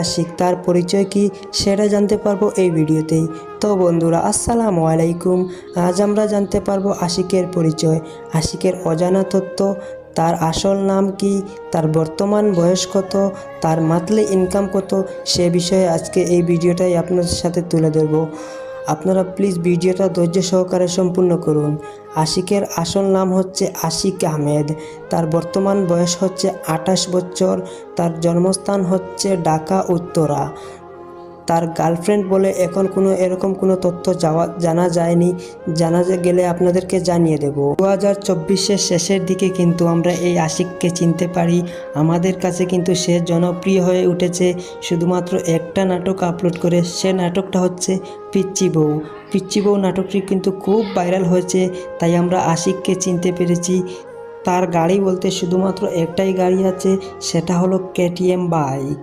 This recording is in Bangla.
আশিক তার পরিচয় কি সেটা জানতে পারবো এই ভিডিওতেই। তো বন্ধুরা আসসালামু আলাইকুম। আজ আমরা জানতে পারবো আশিকের পরিচয়, আশিকের অজানা তথ্য, তার আসল নাম কি, তার বর্তমান বয়স কত, তার মান্থলি ইনকাম কত, সে বিষয়ে আজকে এই ভিডিওটাই আপনাদের সাথে তুলে ধরবো। আপনারা প্লিজ ভিডিওটা ধৈর্য সহকারে সম্পূর্ণ করুন। আশিকের আসল নাম হচ্ছে আশিক আহমেদ। তার বর্তমান বয়স হচ্ছে 28 বছর। তার জন্মস্থান হচ্ছে ঢাকা উত্তরা। তার গার্লফ্রেন্ড বলে এখন এরকম কোনো তথ্য জানা যায়নি। জানা গেলে আপনাদেরকে জানিয়ে দেব। 2024-এর শেষের দিকে কিন্তু আমরা এই আশিককে চিনতে পারি। আমাদের কাছে কিন্তু সে জনপ্রিয় হয়ে উঠেছে শুধুমাত্র একটা নাটক আপলোড করে। সে নাটকটা হচ্ছে পিচ্চি বউ। পিচ্চি বউ নাটকটি কিন্তু খুব ভাইরাল হয়েছে, তাই আমরা আশিককে চিনতে পেরেছি। তার গাড়ি বলতে শুধুমাত্র একটাই গাড়ি আছে, সেটা হলো কেটিএম বাইক।